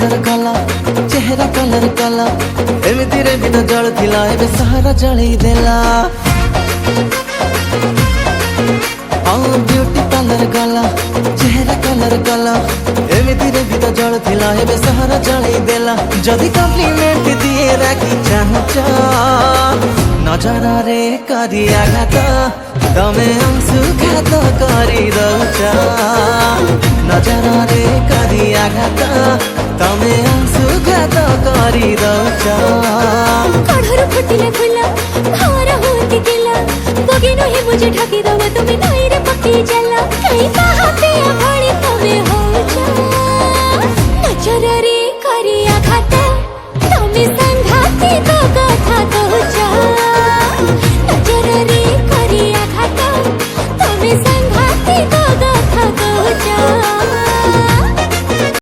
colour काला चेहरा colour काला एमती रे भी तो जल थिला एबे सहारा जळई देला ब्यूटी कलर काला चेहरा कलर काला एमती रे भी तो जल थिला एबे सहारा जळई देला जदी कम्प्लीमेंट दिए राखी चाहचा नजरा रे करी आघात तमे अंशुघात करी दउचा नजरा रे करी आघात तमे अंशुघात करी दउचा कढर फुटिले फुला भार होती गेला बगिनो ही मुझे ढकी दव तुम्हें नई रे पक्की जला कहीं कहाते भड़ी तमे